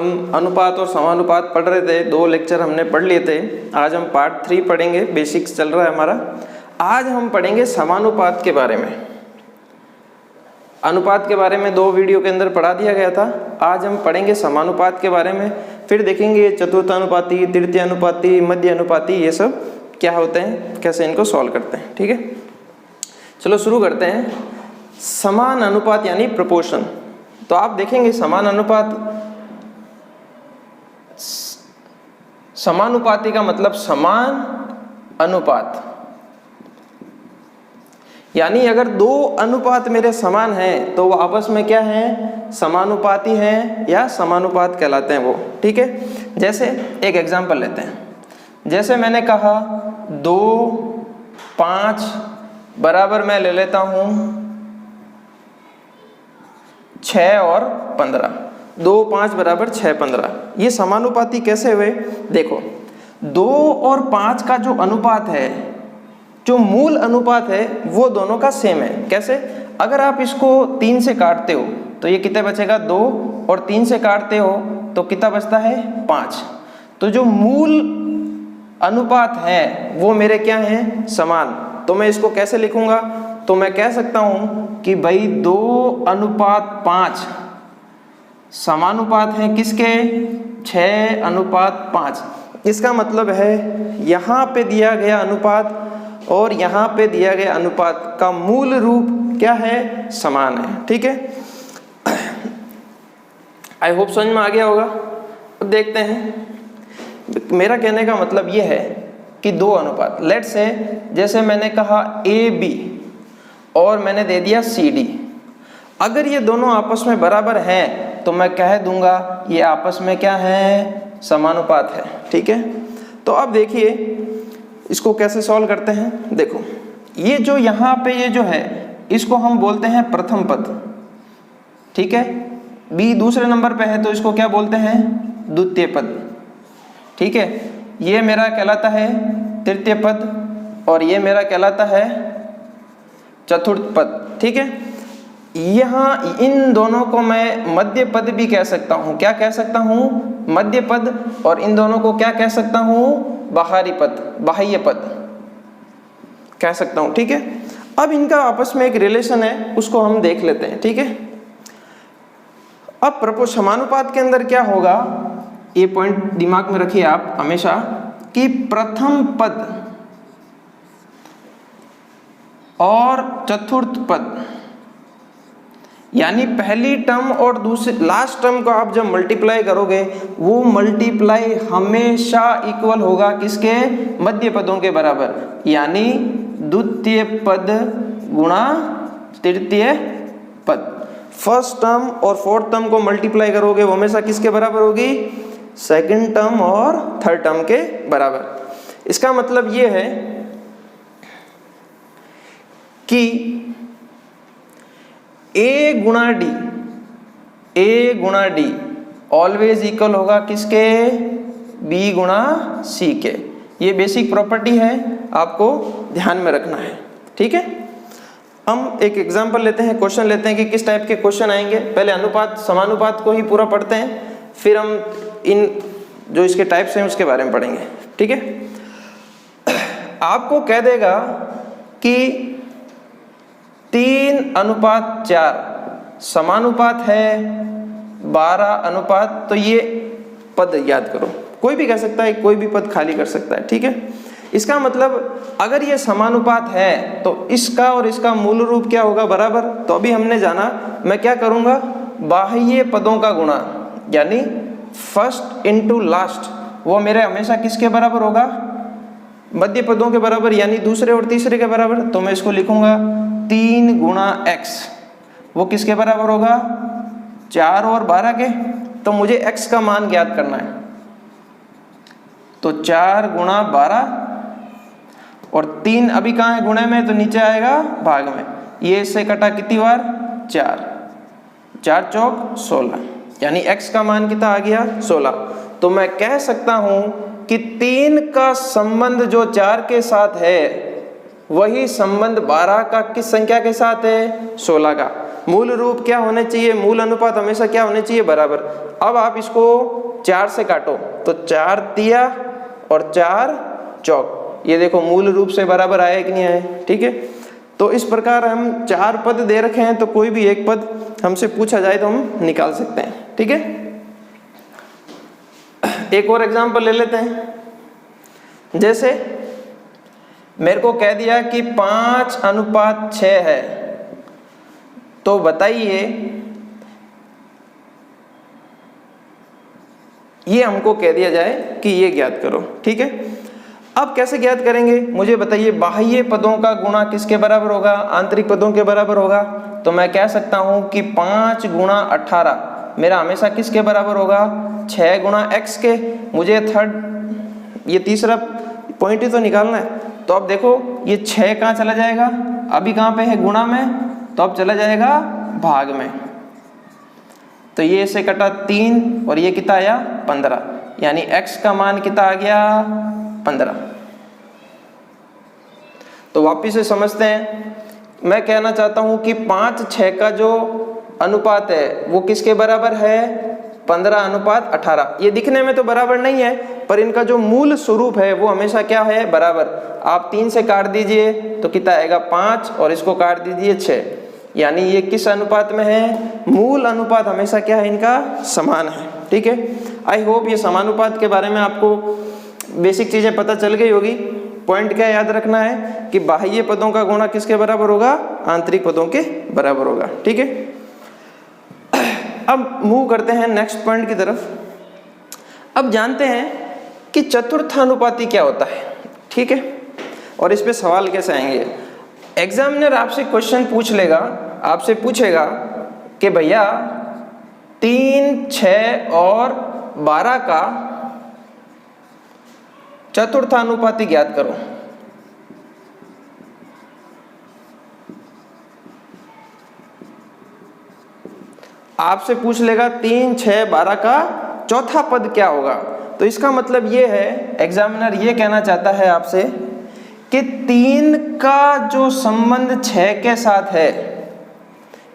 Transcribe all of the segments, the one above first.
हम अनुपात और समानुपात पढ़ रहे थे, 2 लेक्चर हमने पढ़ लिए थे। आज हम पार्ट 3 पढ़ेंगे, बेसिक्स चल रहा है हमारा। आज हम पढ़ेंगे समानुपात के बारे में। अनुपात के बारे में 2 वीडियो के अंदर पढ़ा दिया गया था। आज हम पढ़ेंगे समानुपात के बारे में, फिर देखेंगे चतुर्थानुपाती, तृतीय अनुपाती, मध्य अनुपाती, ये सब क्या होते हैं, कैसे इनको सॉल्व करते हैं। ठीक है, चलो शुरू करते हैं। समान अनुपात यानी प्रोपोर्शन। तो आप देखेंगे समान अनुपात, समानुपाती का मतलब समान अनुपात, यानी अगर 2 अनुपात मेरे समान हैं तो वो आपस में क्या हैं, समानुपाती हैं या समानुपात कहलाते हैं वो। ठीक है, जैसे एक एग्जांपल लेते हैं। जैसे मैंने कहा 2, 5 बराबर मैं ले लेता हूँ 6 और 15। 2, 5 बराबर 6, 15। ये समानुपाती कैसे हुए? देखो, 2 और 5 का जो अनुपात है, जो मूल अनुपात है, वो दोनों का सेम है। कैसे? अगर आप इसको 3 से काटते हो तो ये कितना बचेगा, 2, और 3 से काटते हो तो कितना बचता है, 5। तो जो मूल अनुपात है वो मेरे क्या हैं, समान। तो मैं इसको कैसे लिखूंगा? तो मैं कह सकता हूं कि भाई 2:5 समानुपात है किसके, 6:5। इसका मतलब है यहाँ पे दिया गया अनुपात और यहाँ पे दिया गया अनुपात का मूल रूप क्या है, समान है। ठीक है, आई होप समझ में आ गया होगा। अब देखते हैं, मेरा कहने का मतलब ये है कि 2 अनुपात, लेट्स से जैसे मैंने कहा AB और मैंने दे दिया CD। अगर ये दोनों आपस में बराबर हैं तो मैं कह दूंगा ये आपस में क्या है, समानुपात है। ठीक है, तो अब देखिए इसको कैसे सॉल्व करते हैं। देखो, ये जो यहाँ पे ये जो है इसको हम बोलते हैं प्रथम पद। ठीक है, B दूसरे नंबर पे है तो इसको क्या बोलते हैं, द्वितीय पद। ठीक है, ये मेरा कहलाता है तृतीय पद और ये मेरा कहलाता है चतुर्थ पद। ठीक है, यहाँ इन दोनों को मैं मध्य पद भी कह सकता हूँ। क्या कह सकता हूँ, मध्य पद। और इन दोनों को क्या कह सकता हूँ, बाहरी पद, बाह्य पद कह सकता हूँ। ठीक है, अब इनका आपस में एक रिलेशन है, उसको हम देख लेते हैं। ठीक है, अब समानुपात के अंदर क्या होगा, ये पॉइंट दिमाग में रखिए आप हमेशा, कि प्रथम पद और चतुर्थ पद, यानी पहली टर्म और दूसरी लास्ट टर्म को आप जब मल्टीप्लाई करोगे, वो मल्टीप्लाई हमेशा इक्वल होगा किसके, मध्य पदों के बराबर, यानी द्वितीय पद गुणा तृतीय पद। फर्स्ट टर्म और फोर्थ टर्म को मल्टीप्लाई करोगे वो हमेशा किसके बराबर होगी, सेकंड टर्म और थर्ड टर्म के बराबर। इसका मतलब ये है कि A गुणा D ऑलवेज इक्वल होगा किसके, B गुणा C के। ये बेसिक प्रॉपर्टी है, आपको ध्यान में रखना है। ठीक है, हम एक एग्जांपल लेते हैं, क्वेश्चन लेते हैं कि किस टाइप के क्वेश्चन आएंगे। पहले अनुपात समानुपात को ही पूरा पढ़ते हैं, फिर हम इन जो इसके टाइप्स हैं उसके बारे में पढ़ेंगे। ठीक है, आपको कह देगा कि 3:4 समानुपात है 12:, तो ये पद याद करो। कोई भी कह सकता है, कोई भी पद खाली कर सकता है। ठीक है, इसका मतलब अगर ये समानुपात है तो इसका और इसका मूल रूप क्या होगा, बराबर। तो अभी हमने जाना, मैं क्या करूंगा, बाह्य पदों का गुणा, यानी फर्स्ट इंटू लास्ट, वो मेरे हमेशा किसके बराबर होगा, मध्य पदों के बराबर, यानी दूसरे और तीसरे के बराबर। तो मैं इसको लिखूंगा 3 गुणा x, वो किसके बराबर होगा, 4 और 12 के। तो मुझे x का मान ज्ञात करना है, तो 4 गुणा 12 और 3 अभी कहाँ है, गुणे में, तो नीचे आएगा भाग में। ये इससे कटा कितनी बार, 4, 4 चौक 16, यानी x का मान कितना आ गया, 16। तो मैं कह सकता हूं कि 3 का संबंध जो 4 के साथ है वही संबंध 12 का किस संख्या के साथ है, 16 का। मूल रूप क्या होने चाहिए, मूल अनुपात हमेशा क्या होने चाहिए, बराबर। अब आप इसको 4 से काटो तो 4 तिया और 4 चौक, ये देखो मूल रूप से बराबर आया कि नहीं आया, ठीक है। तो इस प्रकार हम 4 पद दे रखे हैं, तो कोई भी एक पद हमसे पूछा जाए तो हम निकाल सकते हैं, ठीक है। एक और एग्जांपल ले लेते हैं। जैसे मेरे को कह दिया कि 5:6 है, तो बताइए ये हमको कह दिया जाए कि ये ज्ञात करो, ठीक है। अब कैसे ज्ञात करेंगे, मुझे बताइए। बाह्य पदों का गुणा किसके बराबर होगा, आंतरिक पदों के बराबर होगा। तो मैं कह सकता हूं कि 5 गुणा 18 मेरा हमेशा किसके बराबर होगा, 6 गुणा x के। मुझे ये तीसरा पॉइंट ही तो निकालना है। तो अब देखो ये 6 कहाँ चला जाएगा, अभी कहाँ पे है, गुणा में, तो अब चला जाएगा भाग में। तो ये से कटा 3 और ये कितना आया 15, यानी x का मान कितना आ गया 15। तो वापिस से समझते हैं, मैं कहना चाहता हूं कि 5:6 का जो अनुपात है वो किसके बराबर है, 15:18। ये दिखने में तो बराबर नहीं है, पर इनका जो मूल स्वरूप है वो हमेशा क्या है, बराबर। आप 3 से काट दीजिए तो कितना आएगा 5 और इसको काट दीजिए 6, यानी ये किस अनुपात में है, मूल अनुपात हमेशा क्या है, इनका समान है, ठीक है। आई होप ये समानुपात के बारे में आपको बेसिक चीजें पता चल गई होगी। पॉइंट क्या याद रखना है कि बाह्य पदों का गुणा किसके बराबर होगा, आंतरिक पदों के बराबर होगा, ठीक है। अब मूव करते हैं नेक्स्ट पॉइंट की तरफ। अब जानते हैं कि चतुर्थानुपाती क्या होता है, ठीक है, और इस पे सवाल कैसे आएंगे। एग्जामिनर आपसे क्वेश्चन पूछ लेगा, आपसे पूछेगा कि भैया 3, 6 और 12 का चतुर्थानुपाती ज्ञात करो। आपसे पूछ लेगा 3, 6, 12 का चौथा पद क्या होगा। तो इसका मतलब ये है, एग्जामिनर ये कहना चाहता है आपसे कि 3 का जो संबंध 6 के साथ है,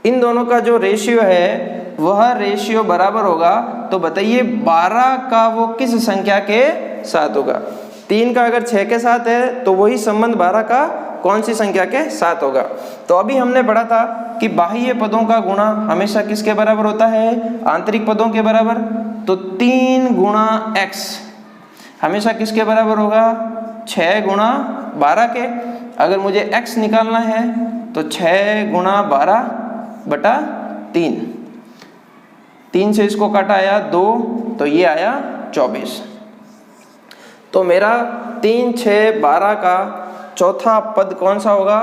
इन दोनों का जो रेशियो है वह रेशियो बराबर होगा। तो बताइए 12 का वो किस संख्या के साथ होगा। 3 का अगर 6 के साथ है तो वही संबंध 12 का कौन सी संख्या के साथ होगा। तो अभी हमने पढ़ा था कि बाह्य पदों का गुणा हमेशा किसके बराबर होता है, आंतरिक पदों के बराबर। तो 3 गुणा x हमेशा किसके बराबर होगा, 6 गुणा 12 के। अगर मुझे x निकालना है तो 6 गुणा 12 बटा 3, 3 से इसको काटा आया 2, तो ये आया 24। तो मेरा 3, 6, 12 का चौथा पद कौन सा होगा,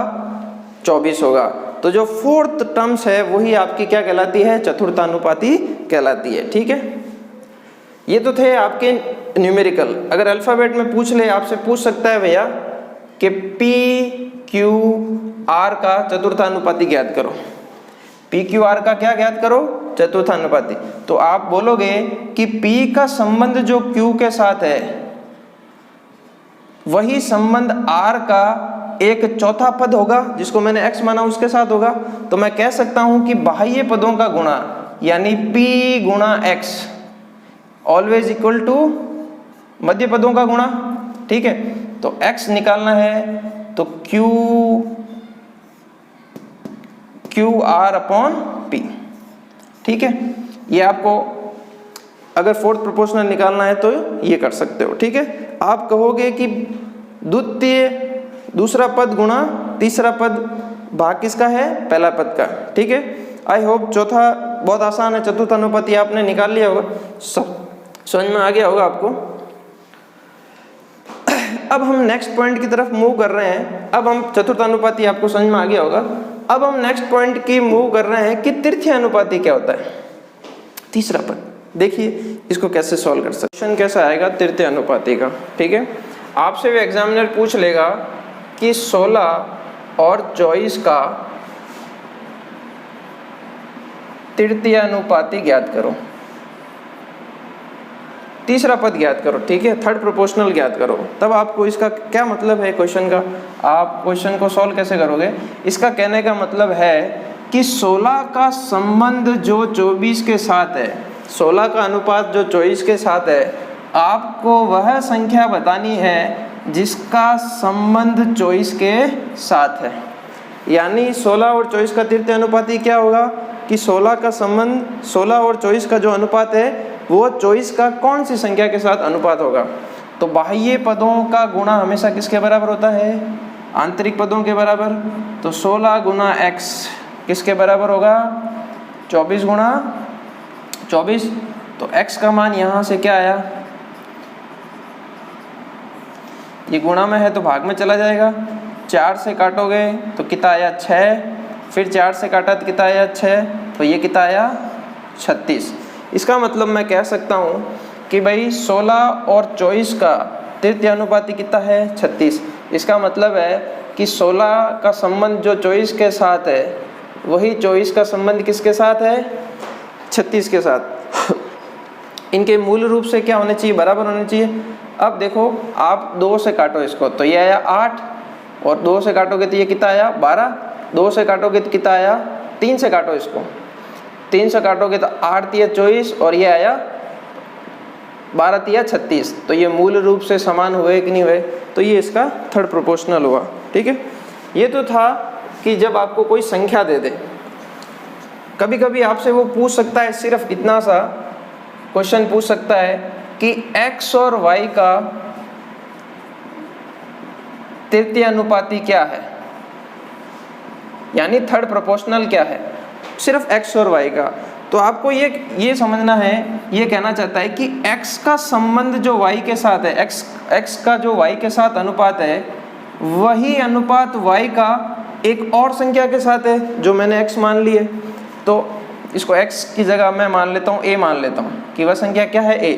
24 होगा। तो जो फोर्थ टर्म्स है वही आपकी क्या कहलाती है, चतुर्थानुपाती कहलाती है, ठीक है। ये तो थे आपके न्यूमेरिकल। अगर अल्फाबेट में पूछ ले, आपसे पूछ सकता है भैया कि PQR का चतुर्थानुपाती ज्ञात करो। PQR का क्या ज्ञात करो, चतुर्थानुपाती। तो आप बोलोगे कि P का संबंध जो Q के साथ है वही संबंध R का एक चौथा पद होगा, जिसको मैंने x माना उसके साथ होगा। तो मैं कह सकता हूं कि बाह्य पदों का गुणा यानी P गुणा x ऑलवेज इक्वल टू मध्य पदों का गुणा, ठीक है। तो x निकालना है तो QR अपॉन P, ठीक है। ये आपको अगर फोर्थ प्रोपोर्शनल निकालना है तो ये कर सकते हो, ठीक है। आप कहोगे कि दूसरा पद गुणा तीसरा पद भाग किसका है, पहला पद का, ठीक है। आई होप चौथा बहुत आसान है, चतुर्थानुपाती आपने निकाल लिया होगा, समझ में आ गया होगा आपको। अब हम नेक्स्ट पॉइंट की तरफ मूव कर रहे हैं। अब हम चतुर्थानुपाती आपको समझ में आ गया होगा। अब हम नेक्स्ट पॉइंट की मूव कर रहे हैं कि तृतीय अनुपाती क्या होता है, तीसरा पद। देखिए इसको कैसे सॉल्व कर सकते, क्वेश्चन कैसा आएगा तृतीय अनुपाती का, ठीक है। आपसे भी एग्जामिनर पूछ लेगा कि 16 और 24 का तृतीय अनुपाती ज्ञात करो, तीसरा पद ज्ञात करो, ठीक है, थर्ड प्रोपोर्शनल ज्ञात करो। तब आपको इसका क्या मतलब है क्वेश्चन का, आप क्वेश्चन को सॉल्व कैसे करोगे। इसका कहने का मतलब है कि 16 का संबंध जो 24 के साथ है, 16 का अनुपात जो 24 के साथ है, आपको वह संख्या बतानी है जिसका संबंध 24 के साथ है। यानी 16 और 24 का तृतीय अनुपाती क्या होगा कि 16 का संबंध, 16 और 24 का जो अनुपात है वो 24 का कौन सी संख्या के साथ अनुपात होगा। तो बाह्य पदों का गुणा हमेशा किसके बराबर होता है, आंतरिक पदों के बराबर। तो 16 गुना x किसके बराबर होगा, 24 गुना 24। तो x का मान यहाँ से क्या आया, ये गुणा में है तो भाग में चला जाएगा। 4 से काटोगे तो कितना आया 6, फिर 4 से काटा तो कितना आया 6, तो ये कितना आया 36। इसका मतलब मैं कह सकता हूँ कि भाई 16 और 24 का तृतीय अनुपाती कितना है 36। इसका मतलब है कि 16 का संबंध जो 24 के साथ है वही 24 का संबंध किसके साथ है, 36 के साथ। इनके मूल रूप से क्या होने चाहिए, बराबर होने चाहिए। अब देखो आप 2 से काटो इसको तो ये आया 8, और 2 से काटोगे तो ये कितना आया 12, 2 से काटोगे तो कितना आया, 3 से काटो इसको, 3 से काटोगे तो 8 तिया 24 और ये आया 12 तिया 36। तो ये मूल रूप से समान हुए कि नहीं हुए, तो ये इसका थर्ड प्रोपोर्शनल हुआ। ठीक है, ये तो था कि जब आपको कोई संख्या दे दे, कभी कभी आपसे वो पूछ सकता है, सिर्फ इतना सा क्वेश्चन पूछ सकता है कि x और y का तृतीय अनुपाती क्या है, यानी थर्ड प्रोपोर्शनल क्या है, सिर्फ x और y का। तो आपको ये समझना है, ये कहना चाहता है कि x का संबंध जो y के साथ है, x का जो y के साथ अनुपात है, वही अनुपात y का एक और संख्या के साथ है जो मैंने x मान ली है। तो इसको x की जगह मैं मान लेता हूँ a मान लेता हूँ कि वह संख्या क्या है a।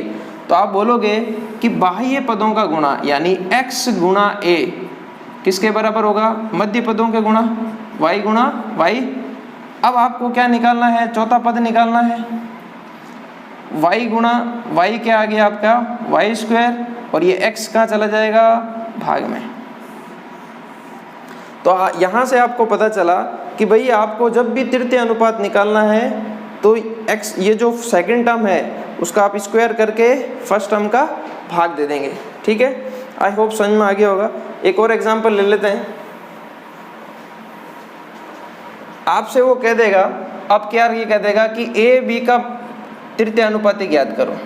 तो आप बोलोगे कि बाह्य पदों का गुणा यानी x गुणा a किसके बराबर होगा, मध्य पदों के गुणा y गुणा y। अब आपको क्या निकालना है, चौथा पद निकालना है, y गुणा y क्या आ गया आपका y स्क्वायर, और ये x कहाँ चला जाएगा, भाग में। तो यहाँ से आपको पता चला कि भाई आपको जब भी तृतीय अनुपात निकालना है तो x, ये जो सेकंड टर्म है उसका आप स्क्वायर करके फर्स्ट टर्म का भाग दे देंगे। ठीक है, आई होप समझ में आ गया होगा। एक और एग्जांपल ले लेते हैं। आपसे वो कह देगा, अब क्या ये कह देगा कि a b का तृतीय अनुपाती ज्ञात करो।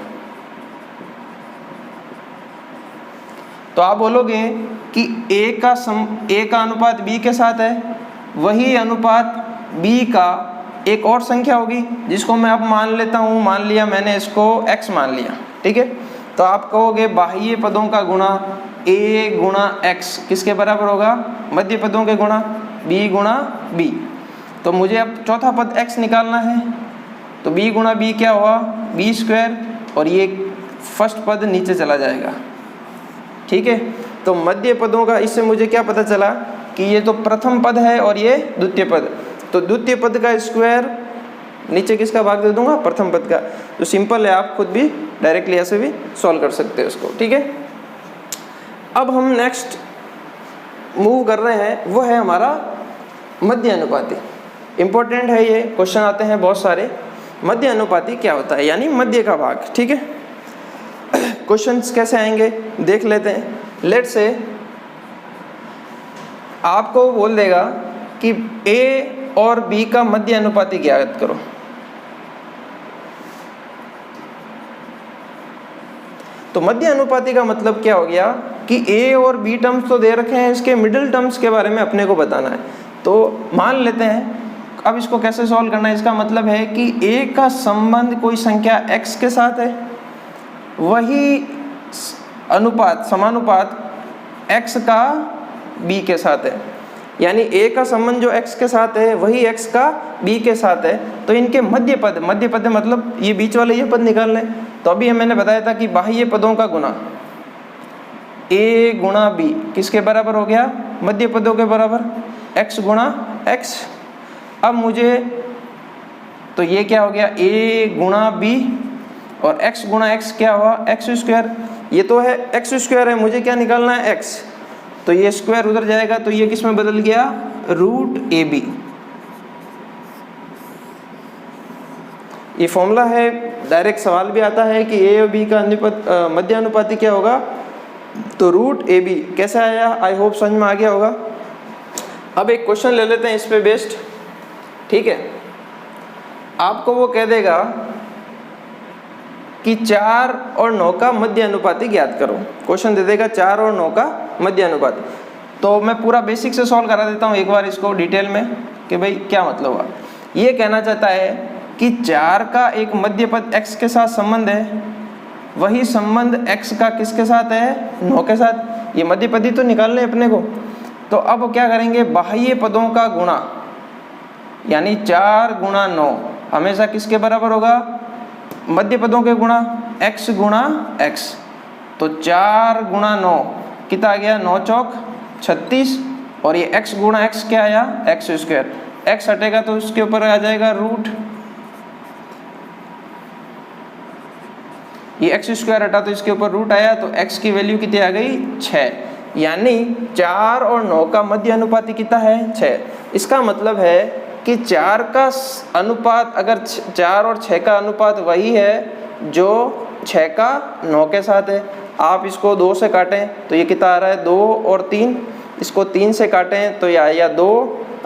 तो आप बोलोगे कि a का अनुपात b के साथ है, वही अनुपात b का एक और संख्या होगी जिसको मैं अब मान लेता हूँ, मान लिया मैंने इसको x मान लिया। ठीक है, तो आप कहोगे बाह्य पदों का गुणा a गुणा x किसके बराबर होगा, मध्य पदों के गुणा b गुणा b। तो मुझे अब चौथा पद x निकालना है, तो b गुणा b क्या हुआ, b स्क्वायर, और ये फर्स्ट पद नीचे चला जाएगा। ठीक है, तो मध्य पदों का इससे मुझे क्या पता चला कि ये तो प्रथम पद है और ये द्वितीय पद। तो द्वितीय पद का स्क्वायर नीचे किसका भाग दे दूंगा, प्रथम पद का। तो सिंपल है, आप खुद भी डायरेक्टली ऐसे भी सॉल्व कर सकते हैं उसको। ठीक है, अब हम नेक्स्ट मूव कर रहे हैं, वो है हमारा मध्य अनुपाती। इम्पोर्टेंट है ये, क्वेश्चन आते हैं बहुत सारे। मध्य अनुपाती क्या होता है, यानी मध्य का भाग। ठीक है, क्वेश्चंस कैसे आएंगे देख लेते हैं। लेट्स से आपको बोल देगा कि a और b का मध्य अनुपाती ज्ञात करो। तो मध्य अनुपाती का मतलब क्या हो गया कि a और b टर्म्स तो दे रखे हैं, इसके मिडिल टर्म्स के बारे में अपने को बताना है। तो मान लेते हैं, अब इसको कैसे सॉल्व करना है, इसका मतलब है कि a का संबंध कोई संख्या x के साथ है, वही अनुपात समानुपात x का b के साथ है। यानी a का संबंध जो x के साथ है वही x का b के साथ है। तो इनके मध्य पद मतलब ये बीच वाले ये पद निकाल लें। तो अभी मैंने बताया था कि बाह्य पदों का गुणा a गुणा b किसके बराबर हो गया, मध्य पदों के बराबर, x गुणा x। अब मुझे तो ये क्या हो गया, a गुणा b और x गुणा x क्या हुआ, x स्क्वायर। ये तो है x स्क्वायर है, मुझे क्या निकालना है x, तो ये स्क्वायर उधर जाएगा तो ये किस में बदल गया, रूट ab। ये फॉर्मूला है, डायरेक्ट सवाल भी आता है कि ए और बी का मध्य अनुपाती क्या होगा, तो रूट ए बी। कैसे आया, आई होप समझ में आ गया होगा। अब एक क्वेश्चन ले लेते हैं इस पे बेस्ड, ठीक है। आपको वो कह देगा कि 4 और 9 का मध्य अनुपाती ज्ञात करो, क्वेश्चन दे देगा 4 और 9 का मध्य अनुपाती। तो मैं पूरा बेसिक से सॉल्व करा देता हूँ एक बार इसको डिटेल में कि भाई क्या मतलब हुआ। ये कहना चाहता है कि 4 का एक मध्य पद x के साथ संबंध है, वही संबंध x का किसके साथ है, 9 के साथ। ये मध्य पदी तो निकालने अपने को। तो अब क्या करेंगे, बाह्य पदों का गुणा, यानी 4 गुणा 9 हमेशा किसके बराबर होगा, मध्य पदों के गुणा, x गुणा x। तो 4 गुणा 9 कितना आ गया, 9 चौक 36, और ये x गुणा x क्या आया, x स्क्वायर। x हटेगा तो उसके ऊपर आ जाएगा रूट, ये x स्क्वायर हटा तो इसके ऊपर रूट आया, तो x की वैल्यू कितनी आ गई, 6। यानी 4 और 9 का मध्य अनुपाती कितना है, 6। इसका मतलब है कि 4 का अनुपात, अगर 4 और 6 का अनुपात वही है जो 6 का 9 के साथ है। आप इसको 2 से काटें तो ये कितना आ रहा है, 2 और 3। इसको 3 से काटें तो ये आया 2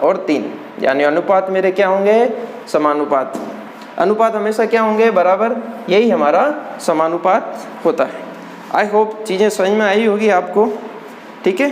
और 3, यानी अनुपात मेरे क्या होंगे, समानुपात। अनुपात हमेशा क्या होंगे, बराबर। यही हमारा समानुपात होता है। आई होप चीज़ें समझ में आई होगी आपको, ठीक है।